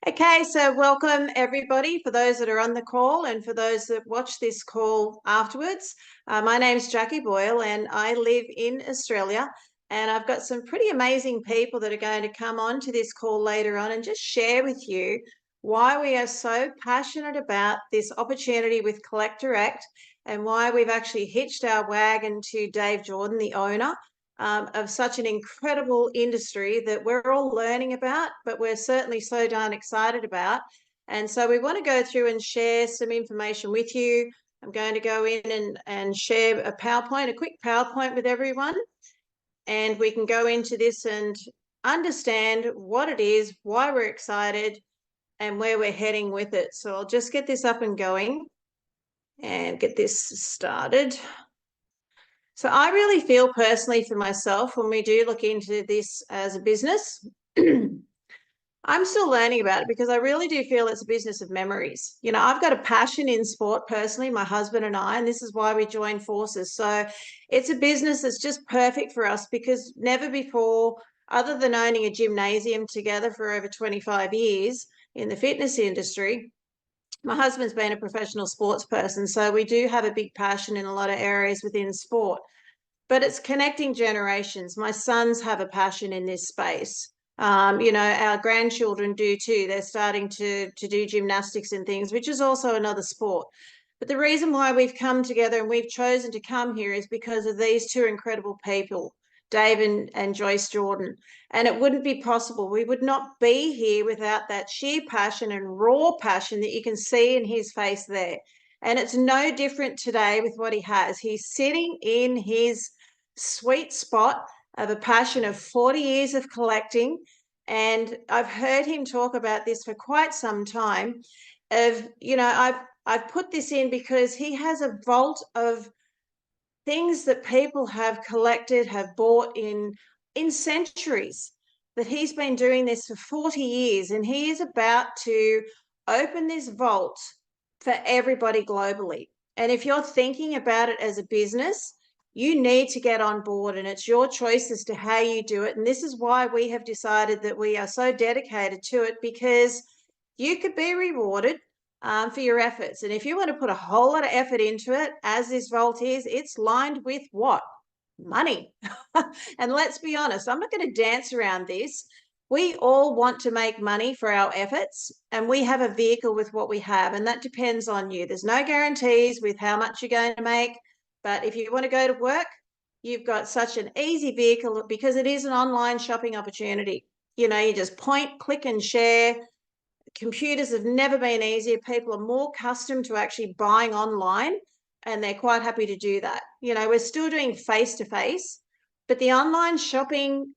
Okay, so welcome everybody for those that are on the call and for those that watch this call afterwards. My name's Jackie Boyle and I live in Australia, and I've got some pretty amazing people that are going to come on to this call later on and just share with you why we are so passionate about this opportunity with Collect Direct and why we've actually hitched our wagon to Dave Jordan, the owner of such an incredible industry that we're all learning about, but we're certainly so darn excited about. And so we want to go through and share some information with you. I'm going to go in and share a PowerPoint, a quick PowerPoint with everyone, and we can go into this and understand what it is, why we're excited, and where we're heading with it. So I'll just get this up and going and get this started. So I really feel personally for myself, when we do look into this as a business, I'm still learning about it because I really do feel it's a business of memories. You know, I've got a passion in sport personally, my husband and I, and this is why we joined forces. So it's a business that's just perfect for us because never before, other than owning a gymnasium together for over 25 years in the fitness industry, my husband's been a professional sports person. So we do have a big passion in a lot of areas within sport, but it's connecting generations. My sons have a passion in this space. Our grandchildren do too. They're starting to do gymnastics and things, which is also another sport. But the reason why we've come together and we've chosen to come here is because of these two incredible people, Dave and Joyce Jordan. And it wouldn't be possible. We would not be here without that sheer passion and raw passion that you can see in his face there. And it's no different today with what he has. He's sitting in his sweet spot of a passion of 40 years of collecting. And I've heard him talk about this for quite some time I've put this in because he has a vault of things that people have collected, have bought in centuries, that he's been doing this for 40 years, and he is about to open this vault for everybody globally. And if you're thinking about it as a business, you need to get on board, and it's your choice as to how you do it. And this is why we have decided that we are so dedicated to it, because you could be rewarded for your efforts. And if you want to put a whole lot of effort into it, as this vault is, it's lined with what? Money. And let's be honest, I'm not going to dance around this. We all want to make money for our efforts, and we have a vehicle with what we have, and that depends on you. There's no guarantees with how much you're going to make, but if you want to go to work, you've got such an easy vehicle because it is an online shopping opportunity. You know, you just point, click, and share. Computers have never been easier. People are more accustomed to actually buying online, and they're quite happy to do that. You know, we're still doing face-to-face, but the online shopping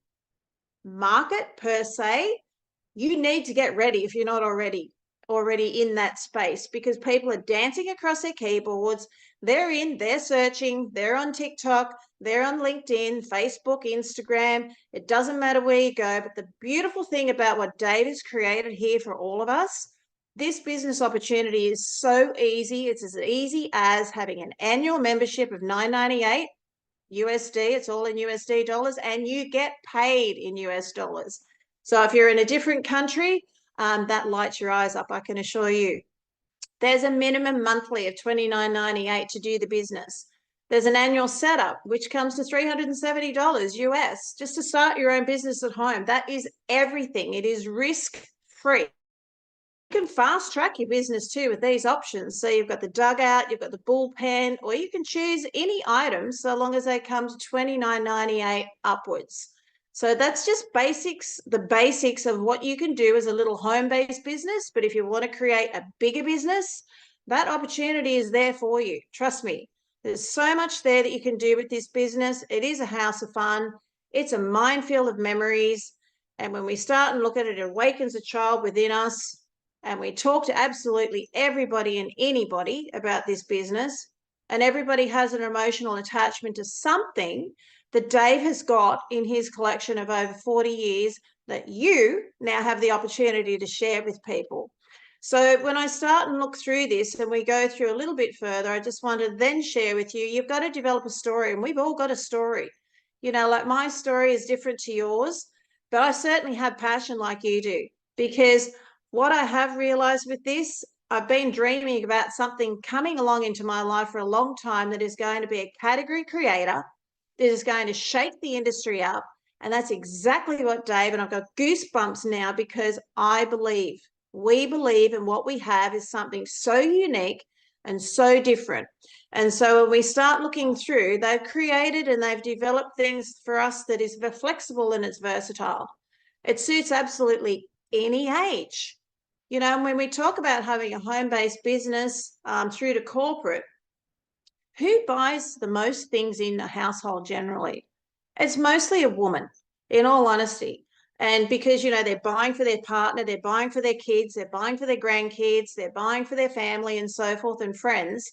market per se, you need to get ready if you're not already in that space, because people are dancing across their keyboards. They're searching, they're on TikTok, they're on LinkedIn, Facebook, Instagram. It doesn't matter where you go. But the beautiful thing about what Dave has created here for all of us, this business opportunity is so easy. It's as easy as having an annual membership of $9.98 USD. It's all in USD dollars, and you get paid in US dollars. So if you're in a different country, that lights your eyes up, I can assure you. There's a minimum monthly of $29.98 to do the business. There's an annual setup, which comes to $370 US, just to start your own business at home. That is everything. It is risk-free. You can fast track your business too with these options. So you've got the dugout, you've got the bullpen, or you can choose any items so long as they come to $29.98 upwards. So that's just the basics of what you can do as a little home-based business. But if you want to create a bigger business, that opportunity is there for you. Trust me, there's so much there that you can do with this business. It is a house of fun. It's a minefield of memories. And when we start and look at it, it awakens a child within us. And we talk to absolutely everybody and anybody about this business, and everybody has an emotional attachment to something that Dave has got in his collection of over 40 years that you now have the opportunity to share with people. So when I start and look through this and we go through a little bit further, I just want to then share with you, you've got to develop a story, and we've all got a story. You know, like my story is different to yours, but I certainly have passion like you do, because What I have realized with this, I've been dreaming about something coming along into my life for a long time that is going to be a category creator, that is going to shake the industry up. And that's exactly what Dave, and I've got goosebumps now because we believe in what we have is something so unique and so different. And so when we start looking through, they've created and they've developed things for us that is flexible and it's versatile. It suits absolutely any age. You know, when we talk about having a home-based business through to corporate, who buys the most things in a household generally? It's mostly a woman, in all honesty. And because, you know, they're buying for their partner, they're buying for their kids, they're buying for their grandkids, they're buying for their family and so forth and friends.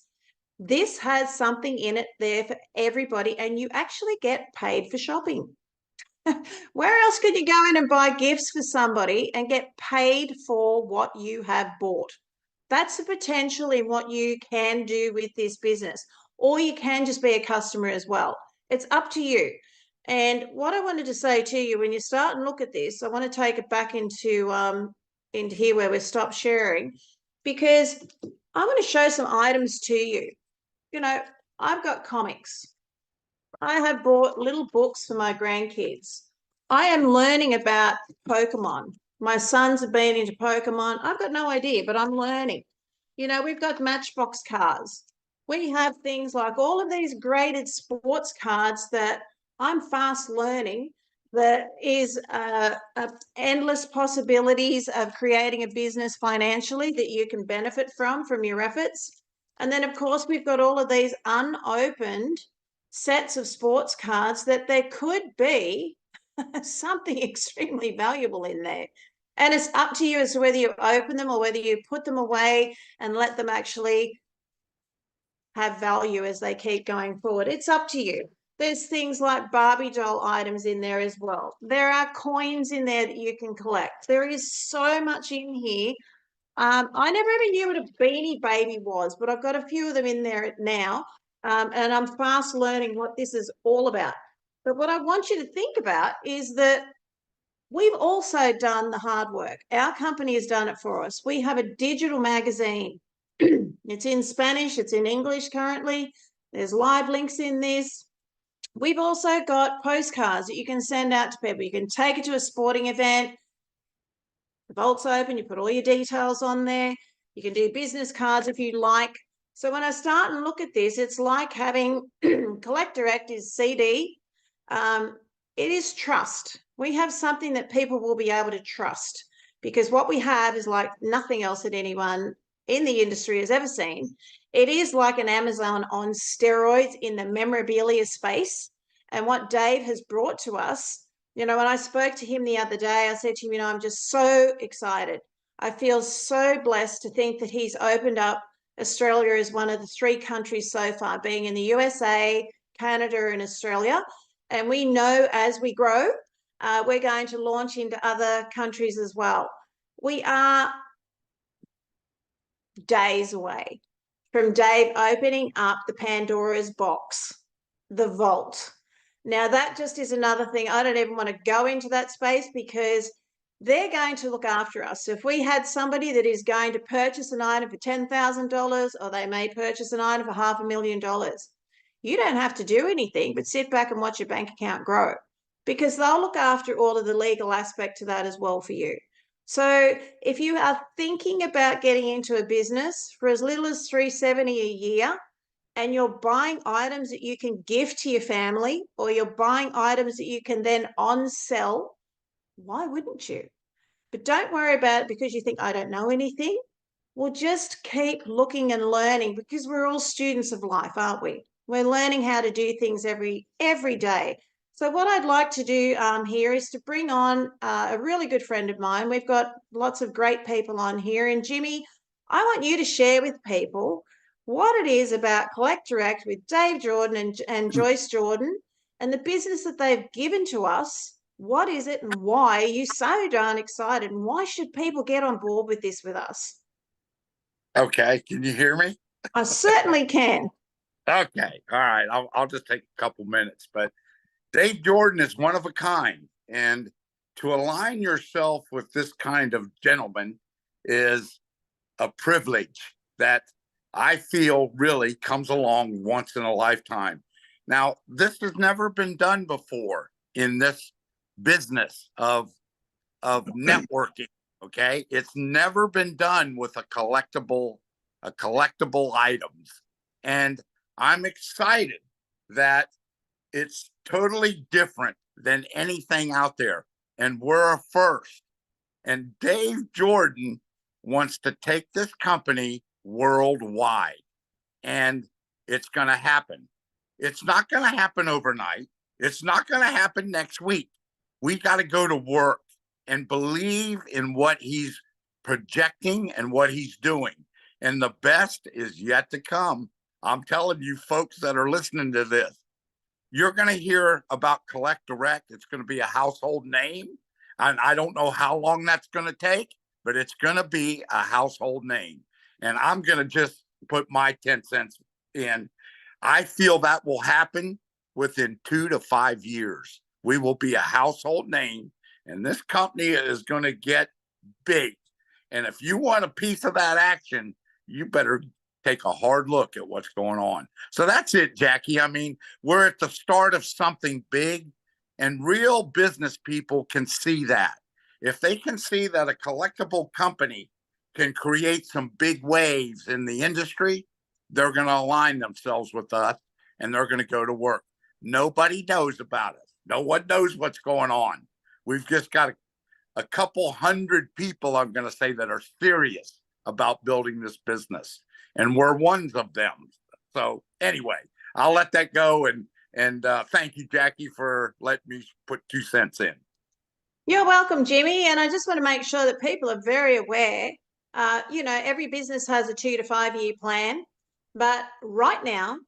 This has something in it there for everybody, and you actually get paid for shopping. Where else could you go in and buy gifts for somebody and get paid for what you have bought? That's the potential in what you can do with this business. Or you can just be a customer as well. It's up to you. And what I wanted to say to you, when you start and look at this, I want to take it back into here where we stopped sharing, because I want to show some items to you. You know, I've got comics. I have bought little books for my grandkids. I am learning about Pokemon. My sons have been into Pokemon. I've got no idea, but I'm learning. You know, we've got Matchbox cars. We have things like all of these graded sports cards that I'm fast learning that is endless possibilities of creating a business financially that you can benefit from your efforts. And then, of course, we've got all of these unopened sets of sports cards that there could be something extremely valuable in there. And it's up to you as to whether you open them or whether you put them away and let them actually have value as they keep going forward. It's up to you. There's things like Barbie doll items in there as well. There are coins in there that you can collect. There is so much in here. I never even knew what a Beanie Baby was, but I've got a few of them in there now, and I'm fast learning what this is all about. But what I want you to think about is that we've also done the hard work. Our company has done it for us. We have a digital magazine. It's in Spanish, it's in English currently. There's live links in this. We've also got postcards that you can send out to people. You can take it to a sporting event. The vault's open, you put all your details on there. You can do business cards if you like. So when I start and look at this, it's like having Collect Direct is CD. It is trust. We have something that people will be able to trust, because what we have is like nothing else that anyone in the industry has ever seen. It is like an Amazon on steroids in the memorabilia space. And what Dave has brought to us, you know, when I spoke to him the other day, I said to him, you know, I'm just so excited. I feel so blessed to think that he's opened up Australia as one of the 3 countries so far, being in the USA, Canada, and Australia. And we know as we grow, we're going to launch into other countries as well. We are days away from Dave opening up the Pandora's box, the vault. Now, that just is another thing. I don't even want to go into that space because they're going to look after us. So if we had somebody that is going to purchase an item for $10,000, or they may purchase an item for $500,000, you don't have to do anything but sit back and watch your bank account grow, because they'll look after all of the legal aspect to that as well for you. So if you are thinking about getting into a business for as little as $370 a year, and you're buying items that you can gift to your family, or you're buying items that you can then on sell, why wouldn't you? But don't worry about it because you think, I don't know anything. Well, just keep looking and learning, because we're all students of life, aren't we? We're learning how to do things every day. So what I'd like to do here is to bring on a really good friend of mine. We've got lots of great people on here. And Jimmy, I want you to share with people what it is about Collect Direct with Dave Jordan and Joyce Jordan, and the business that they've given to us. What is it and why are you so darn excited? And why should people get on board with this with us? Okay, can you hear me? I certainly can. Okay, all right. I'll just take a couple minutes. But Dave Jordan is one of a kind, and to align yourself with this kind of gentleman, is a privilege that I feel really comes along once in a lifetime. Now, this has never been done before in this business of networking. Okay, it's never been done with a collectible items, and I'm excited that it's totally different than anything out there, and we're a first. And Dave Jordan wants to take this company worldwide, and it's going to happen. It's not going to happen overnight. It's not going to happen next week. We got to go to work and believe in what he's projecting and what he's doing. And the best is yet to come. I'm telling you, folks that are listening to this, you're going to hear about Collect Direct. It's going to be a household name. And I don't know how long that's going to take, but it's going to be a household name. And I'm going to just put my 10 cents in. I feel that will happen within 2 to 5 years. We will be a household name, and this company is going to get big. And if you want a piece of that action, you better take a hard look at what's going on. So that's it, Jackie. I mean, we're at the start of something big, and real business people can see that. If they can see that a collectible company can create some big waves in the industry, they're going to align themselves with us, and they're going to go to work. Nobody knows about us. No one knows what's going on. We've just got a couple hundred people, I'm going to say, that are serious about building this business, and we're one of them. So anyway, I'll let that go, and thank you, Jackie, for letting me put 2 cents in. You're welcome, Jimmy. And I just want to make sure that people are very aware. Every business has a 2 to 5 year plan, but right now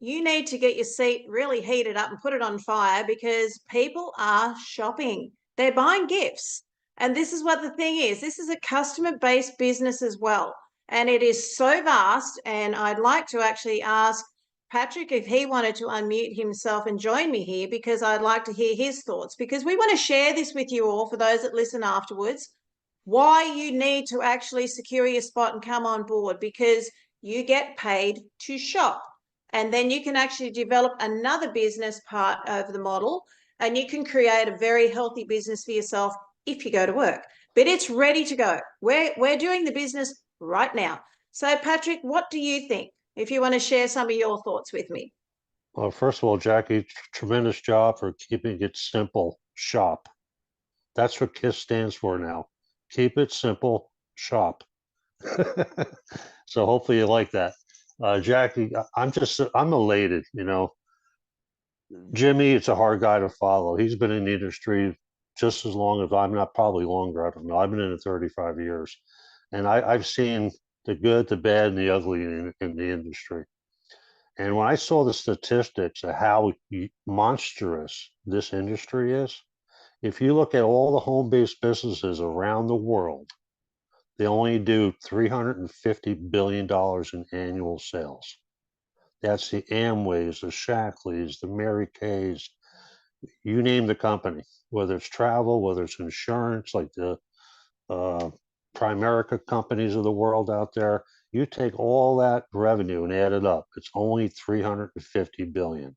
you need to get your seat really heated up and put it on fire, because people are shopping. They're buying gifts. And this is what the thing is. This is a customer-based business as well. And it is so vast. And I'd like to actually ask Patrick if he wanted to unmute himself and join me here, because I'd like to hear his thoughts, because we want to share this with you all, for those that listen afterwards, why you need to actually secure your spot and come on board, because you get paid to shop. And then you can actually develop another business part of the model, and you can create a very healthy business for yourself if you go to work. But it's ready to go. We're doing the business right now. So, Patrick, what do you think? If you want to share some of your thoughts with me. Well, first of all, Jackie, tremendous job for keeping it simple. Shop. That's what KISS stands for now. Keep it simple. Shop. So hopefully you like that. Jackie, I'm elated. Jimmy, it's a hard guy to follow. He's been in the industry just as long as I'm not, probably longer. I don't know. I've been in it 35 years. And I've seen the good, the bad, and the ugly in the industry. And when I saw the statistics of how monstrous this industry is, if you look at all the home-based businesses around the world, they only do $350 billion in annual sales. That's the Amways, the Shackleys, the Mary Kays, you name the company, whether it's travel, whether it's insurance, like the Primerica companies of the world out there. You take all that revenue and add it up, it's only 350 billion.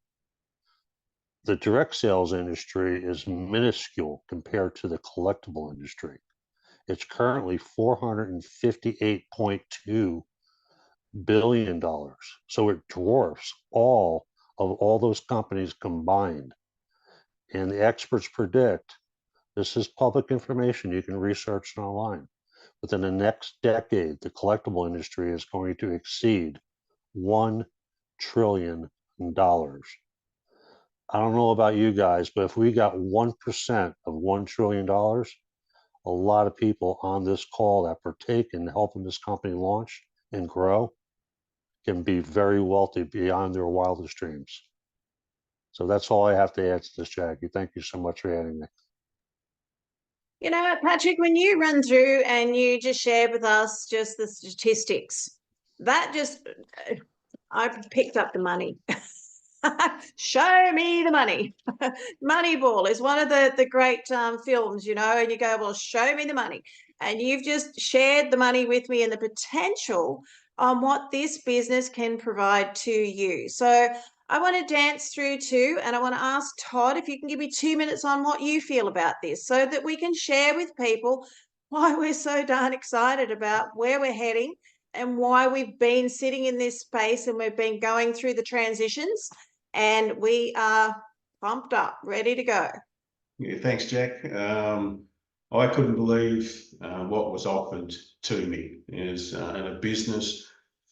The direct sales industry is minuscule compared to the collectible industry. It's currently $458.2 billion. So it dwarfs all those companies combined. And the experts predict, this is public information, you can research it online, within the next decade, the collectible industry is going to exceed $1 trillion. I don't know about you guys, but if we got 1% of $1 trillion, a lot of people on this call that partake in helping this company launch and grow can be very wealthy beyond their wildest dreams. So that's all I have to add to this, Jackie. Thank you so much for adding me. You know, Patrick, when you run through and you just shared with us just the statistics, that just, I've picked up the money. Show me the money. Moneyball is one of the great films, and you go, well, show me the money. and you've just shared the money with me and the potential on what this business can provide to you. So I want to dance through too, and I want to ask Todd if you can give me 2 minutes on what you feel about this so that we can share with people why we're so darn excited about where we're heading and why we've been sitting in this space and we've been going through the transitions, and we are pumped up, ready to go. Yeah, thanks, Jack. I couldn't believe what was offered to me is in a business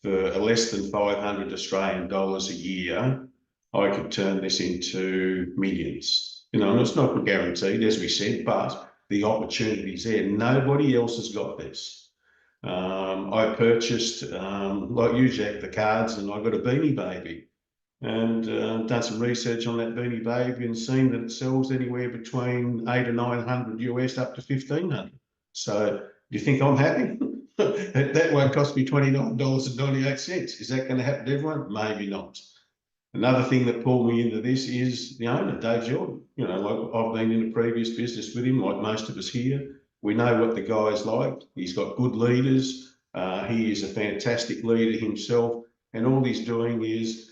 for less than 500 Australian dollars a year. I could turn this into millions. You know, and it's not guaranteed, as we said, but the opportunity's there. Nobody else has got this. I purchased, like you, Jack, the cards, and I got a Beanie Baby. And done some research on that Beanie Baby and seen that it sells anywhere between 800 or 900 US up to 1500. So do you think I'm happy? That won't cost me $29.98. Is that going to happen to everyone? Maybe not. Another thing that pulled me into this is the owner, Dave Jordan. You know, like I've been in a previous business with him, like most of us here. We know what the guy's like. He's got good leaders. He is a fantastic leader himself. And all he's doing is,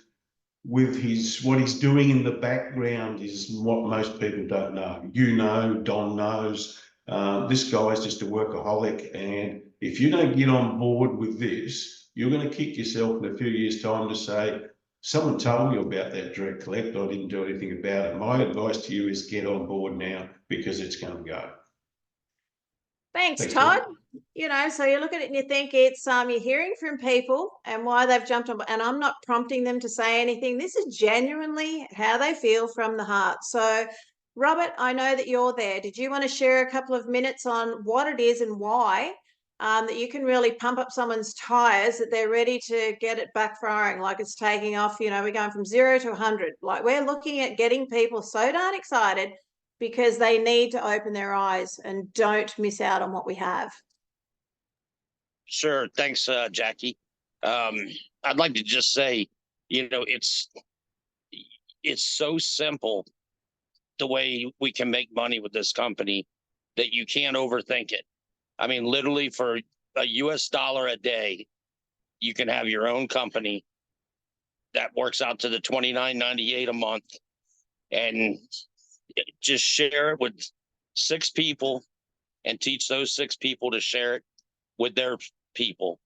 with what he's doing in the background is what most people don't know. You know, Don knows. This guy is just a workaholic, and if you don't get on board with this, you're going to kick yourself in a few years' time to say, someone told me about that direct collect, I didn't do anything about it. My advice to you is get on board now, because it's going to go. Thanks, Todd. You know, so you look at it and you think it's you're hearing from people and why they've jumped on, and I'm not prompting them to say anything. This is genuinely how they feel from the heart. So Robert, I know that you're there. Did you want to share a couple of minutes on what it is and why that you can really pump up someone's tires, that they're ready to get it backfiring, like it's taking off? You know, we're going from 0 to 100. Like, we're looking at getting people so darn excited because they need to open their eyes and don't miss out on what we have. Sure. Thanks, Jackie. I'd like to just say, you know, it's so simple the way we can make money with this company that you can't overthink it. I mean, literally for a US dollar a day, you can have your own company that works out to the $29.98 a month, and just share it with 6 people and teach those 6 people to share it with their people.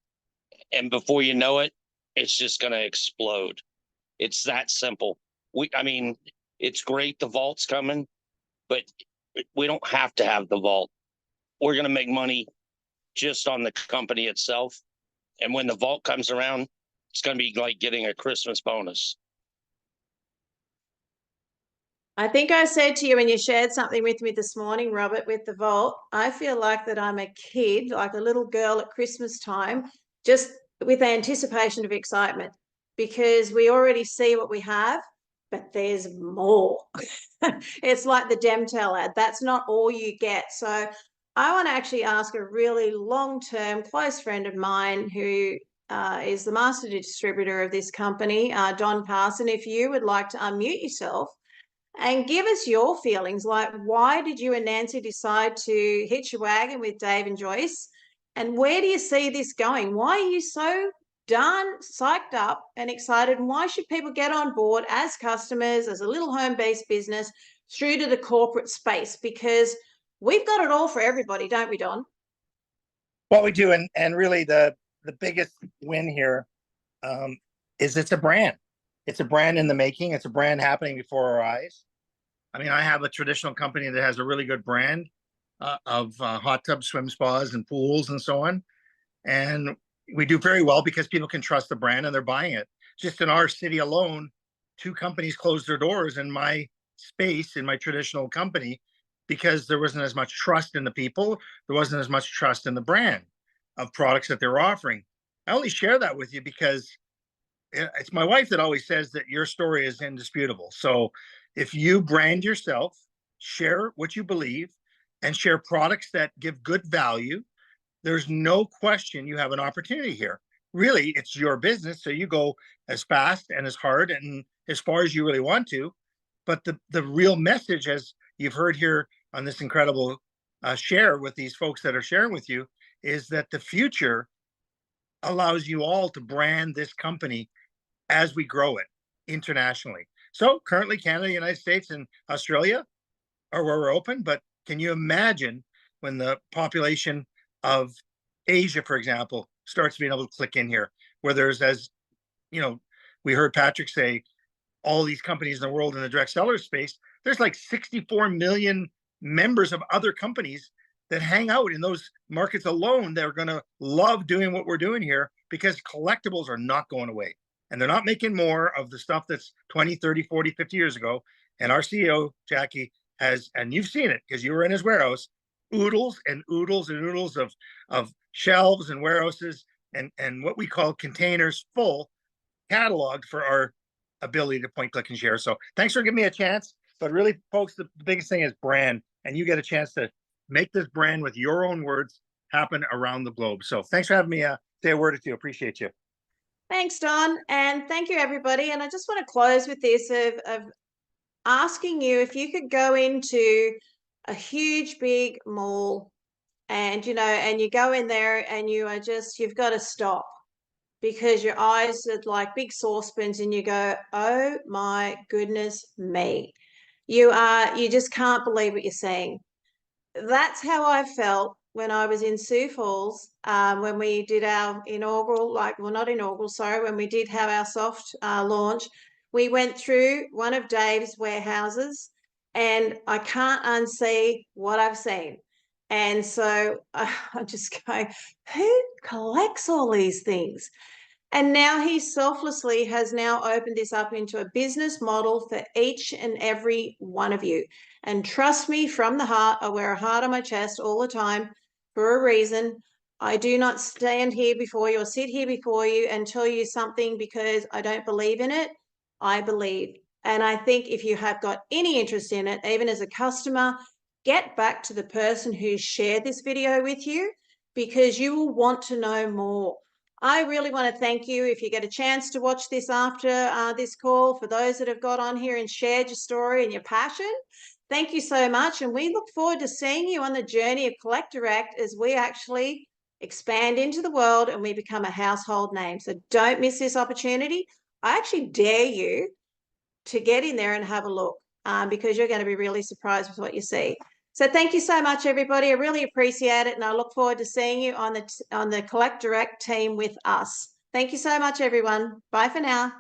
And before you know it, it's just going to explode. It's that simple. I mean, it's great the vault's coming, but we don't have to have the vault. We're going to make money just on the company itself. And when the vault comes around, it's going to be like getting a Christmas bonus. I think I said to you when you shared something with me this morning, Robert, with the vault, I feel like that I'm a kid, like a little girl at Christmas time, just with anticipation of excitement, because we already see what we have, but there's more. It's like the Demtel ad. That's not all you get. So I want to actually ask a really long-term close friend of mine who is the master distributor of this company, Don Carson, if you would like to unmute yourself and give us your feelings. Like, why did you and Nancy decide to hitch a wagon with Dave and Joyce? And where do you see this going? Why are you so darn psyched up and excited? And why should people get on board as customers, as a little home-based business, through to the corporate space? Because we've got it all for everybody, don't we, Don? Well, we do. And really the biggest win here is it's a brand. It's a brand in the making. It's a brand happening before our eyes. I mean, I have a traditional company that has a really good brand of hot tub swim spas and pools and so on. And we do very well because people can trust the brand and they're buying it. Just in our city alone, 2 companies closed their doors in my space, in my traditional company, because there wasn't as much trust in the people. There wasn't as much trust in the brand of products that they're offering. I only share that with you because it's my wife that always says that your story is indisputable. So if you brand yourself, share what you believe, and share products that give good value, there's no question you have an opportunity here. Really, it's your business, so you go as fast and as hard and as far as you really want to. But the real message, as you've heard here on this incredible share with these folks that are sharing with you is that the future allows you all to brand this company as we grow it internationally. So currently Canada, United States, and Australia are where we're open, but can you imagine when the population of Asia, for example, starts being able to click in here, where there's, as you know, we heard Patrick say, all these companies in the world in the direct seller space, there's like 64 million members of other companies that hang out in those markets alone. They're going to love doing what we're doing here because collectibles are not going away. And they're not making more of the stuff that's 20, 30, 40, 50 years ago. And our CEO, Jackie, has, and you've seen it because you were in his warehouse, oodles and oodles and oodles of shelves and warehouses and what we call containers full, cataloged for our ability to point, click, and share. So thanks for giving me a chance. But really, folks, the biggest thing is brand, and you get a chance to make this brand with your own words happen around the globe. So thanks for having me say a word or two. Appreciate you. Thanks, Don. And thank you, everybody. And I just want to close with this of asking you if you could go into a huge, big mall and, you know, and you go in there and you are just, you've got to stop because your eyes are like big saucepans and you go, oh my goodness me. You just can't believe what you're seeing. That's how I felt when I was in Sioux Falls, when we did our inaugural, not inaugural, sorry, when we did have our soft launch. We went through one of Dave's warehouses and I can't unsee what I've seen. And so I'm just going, who collects all these things? And now he selflessly has now opened this up into a business model for each and every one of you. And trust me, from the heart, I wear a heart on my chest all the time for a reason. I do not stand here before you or sit here before you and tell you something because I don't believe in it. I believe. And I think if you have got any interest in it, even as a customer, get back to the person who shared this video with you because you will want to know more. I really want to thank you if you get a chance to watch this after this call. For those that have got on here and shared your story and your passion, thank you so much. And we look forward to seeing you on the journey of Collect Direct as we actually expand into the world and we become a household name. So don't miss this opportunity. I actually dare you to get in there and have a look because you're going to be really surprised with what you see. So thank you so much, everybody. I really appreciate it, and I look forward to seeing you on the Collect Direct team with us. Thank you so much, everyone. Bye for now.